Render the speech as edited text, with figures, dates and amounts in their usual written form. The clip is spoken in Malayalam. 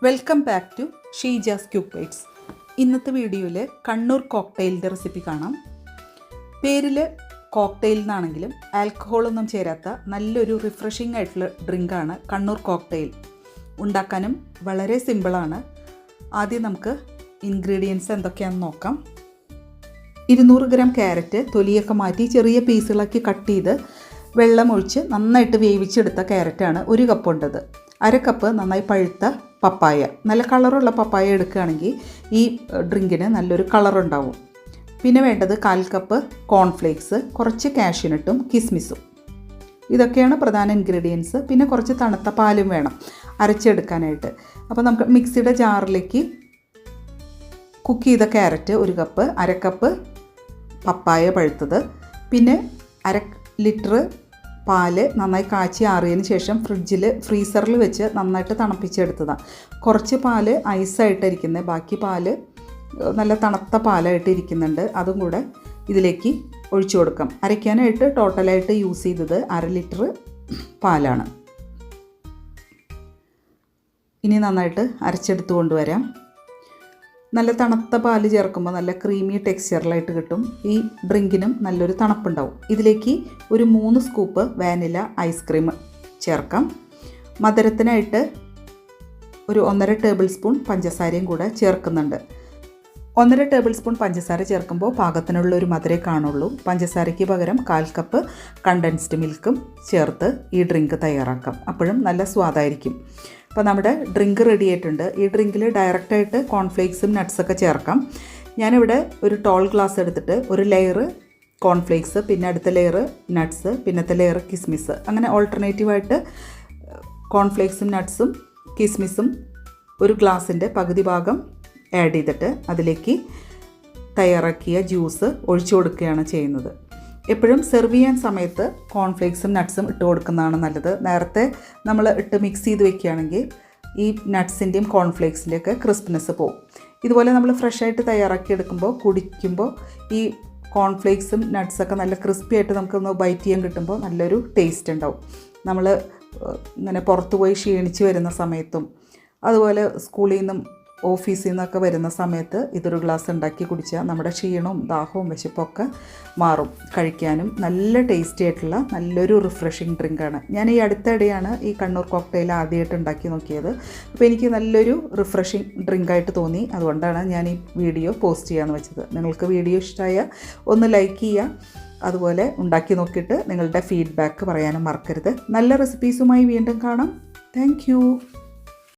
Welcome back to Sheeja's quick bites. ഇന്നത്തെ വീഡിയോയിൽ കണ്ണൂർ കോക്ടെയിലിൻ്റെ റെസിപ്പി കാണാം. പേരിൽ കോക്ടെയിൽ എന്നാണെങ്കിലും ആൽക്കഹോളൊന്നും ചേരാത്ത നല്ലൊരു റിഫ്രഷിംഗ് ആയിട്ടുള്ള ഡ്രിങ്കാണ് കണ്ണൂർ കോക്ടെയിൽ. ഉണ്ടാക്കാനും വളരെ സിമ്പിളാണ്. ആദ്യം നമുക്ക് ഇൻഗ്രീഡിയൻസ് എന്തൊക്കെയാണെന്ന് നോക്കാം. 200 ഗ്രാം ക്യാരറ്റ് തൊലിയൊക്കെ മാറ്റി ചെറിയ പീസുകളാക്കി കട്ട് ചെയ്ത് വെള്ളമൊഴിച്ച് നന്നായിട്ട് വേവിച്ചെടുത്ത ക്യാരറ്റാണ് 1 കപ്പ് ഉണ്ടത്. 1/2 കപ്പ് നന്നായി പഴുത്ത പപ്പായ, നല്ല കളറുള്ള പപ്പായ എടുക്കുകയാണെങ്കിൽ ഈ ഡ്രിങ്കിന് നല്ലൊരു കളറുണ്ടാവും. പിന്നെ വേണ്ടത് 1/4 കപ്പ് കോൺഫ്ലേക്സ്, കുറച്ച് കാഷ്യൂനട്ടും കിസ്മിസും. ഇതൊക്കെയാണ് പ്രധാന ഇൻഗ്രീഡിയൻസ്. പിന്നെ കുറച്ച് തണുത്ത പാലും വേണം അരച്ചെടുക്കാനായിട്ട്. അപ്പോൾ നമുക്ക് മിക്സിയുടെ ജാറിലേക്ക് കുക്ക് ചെയ്ത ക്യാരറ്റ് 1 കപ്പ്, 1/2 കപ്പ് പപ്പായ പഴുത്തത്, പിന്നെ 1/2 ലിറ്റർ പാല് നന്നായി കാച്ചി ആറിയതിന് ശേഷം ഫ്രീസറിൽ വെച്ച് നന്നായിട്ട് തണുപ്പിച്ചെടുത്തതാണ്. കുറച്ച് പാല് ഐസായിട്ടിരിക്കുന്നത്, ബാക്കി പാല് നല്ല തണുത്ത പാലായിട്ട് ഇരിക്കുന്നുണ്ട്. അതും കൂടെ ഇതിലേക്ക് ഒഴിച്ചു കൊടുക്കാം. അരയ്ക്കാനായിട്ട് ടോട്ടലായിട്ട് യൂസ് ചെയ്തത് 1/2 ലിറ്റർ പാലാണ്. ഇനി നന്നായിട്ട് അരച്ചെടുത്ത് കൊണ്ടുവരാം. നല്ല തണുത്ത പാല് ചേർക്കുമ്പോൾ നല്ല ക്രീമി ടെക്സ്ചറിലായിട്ട് കിട്ടും. ഈ ഡ്രിങ്കിനും നല്ലൊരു തണുപ്പുണ്ടാവും. ഇതിലേക്ക് ഒരു 3 സ്കൂപ്പ് വാനില ഐസ്ക്രീം ചേർക്കാം. മധുരത്തിനായിട്ട് ഒരു 1.5 ടേബിൾ സ്പൂൺ പഞ്ചസാരയും കൂടെ ചേർക്കുന്നുണ്ട്. 1.5 ടേബിൾ സ്പൂൺ പഞ്ചസാര ചേർക്കുമ്പോൾ പാകത്തിനുള്ള ഒരു മധുരേ കാണുള്ളൂ. പഞ്ചസാരയ്ക്ക് പകരം 1/4 കപ്പ് കണ്ടൻസ്ഡ് മിൽക്കും ചേർത്ത് ഈ ഡ്രിങ്ക് തയ്യാറാക്കാം. അപ്പോഴും നല്ല സ്വാദായിരിക്കും. അപ്പോൾ നമ്മുടെ ഡ്രിങ്ക് റെഡി ആയിട്ടുണ്ട്. ഈ ഡ്രിങ്കിൽ ഡയറക്റ്റായിട്ട് കോൺഫ്ലേക്സും നട്ട്സൊക്കെ ചേർക്കാം. ഞാനിവിടെ ഒരു ടോൾ ഗ്ലാസ് എടുത്തിട്ട് ഒരു ലെയർ കോൺഫ്ലേക്സ്, പിന്നെ അടുത്ത ലെയർ നട്ട്സ്, പിന്നത്തെ ലെയർ കിസ്മിസ്, അങ്ങനെ ഓൾട്ടർനേറ്റീവായിട്ട് കോൺഫ്ലേക്സും നട്ട്സും കിസ്മിസും ഒരു ഗ്ലാസിൻ്റെ പകുതി ഭാഗം ആഡ് ചെയ്തിട്ട് അതിലേക്ക് തയ്യാറാക്കിയ ജ്യൂസ് ഒഴിച്ചു കൊടുക്കുകയാണ് ചെയ്യുന്നത്. എപ്പോഴും സെർവ് ചെയ്യാൻ സമയത്ത് കോൺഫ്ലേക്സും നട്ട്സും ഇട്ട് കൊടുക്കുന്നതാണ് നല്ലത്. നേരത്തെ നമ്മൾ ഇട്ട് മിക്സ് ചെയ്ത് വെക്കുകയാണെങ്കിൽ ഈ നട്ട്സിൻ്റെയും കോൺഫ്ലേക്സിൻ്റെയൊക്കെ ക്രിസ്പിനെസ് പോകും. ഇതുപോലെ നമ്മൾ ഫ്രഷായിട്ട് തയ്യാറാക്കി എടുക്കുമ്പോൾ കുടിക്കുമ്പോൾ ഈ കോൺഫ്ലേക്സും നട്ട്സൊക്കെ നല്ല ക്രിസ്പി ആയിട്ട് നമുക്കൊന്ന് ബൈറ്റ് ചെയ്യാൻ കിട്ടുമ്പോൾ നല്ലൊരു ടേസ്റ്റ് ഉണ്ടാവും. നമ്മൾ ഇങ്ങനെ പുറത്തു പോയി ക്ഷീണിച്ച് വരുന്ന സമയത്തും അതുപോലെ സ്കൂളിൽ നിന്നും ഓഫീസിൽ നിന്നൊക്കെ വരുന്ന സമയത്ത് ഇതൊരു ഗ്ലാസ് ഉണ്ടാക്കി കുടിച്ചാൽ നമ്മുടെ ക്ഷീണവും ദാഹവും വിശപ്പൊക്കെ മാറും. കഴിക്കാനും നല്ല ടേസ്റ്റി ആയിട്ടുള്ള നല്ലൊരു റിഫ്രഷിങ് ഡ്രിങ്കാണ്. ഞാൻ ഈ അടുത്തിടെയാണ് ഈ കണ്ണൂർ കോക്ടെയിൽ ആദ്യമായിട്ട് ഉണ്ടാക്കി നോക്കിയത്. അപ്പോൾ എനിക്ക് നല്ലൊരു റിഫ്രഷിങ് ഡ്രിങ്കായിട്ട് തോന്നി. അതുകൊണ്ടാണ് ഞാൻ ഈ വീഡിയോ പോസ്റ്റ് ചെയ്യാമെന്ന് വെച്ചത്. നിങ്ങൾക്ക് വീഡിയോ ഇഷ്ടമായ ഒന്ന് ലൈക്ക് ചെയ്യുക. അതുപോലെ ഉണ്ടാക്കി നോക്കിയിട്ട് നിങ്ങളുടെ ഫീഡ്ബാക്ക് പറയാനും മറക്കരുത്. നല്ല റെസിപ്പീസുമായി വീണ്ടും കാണാം. താങ്ക്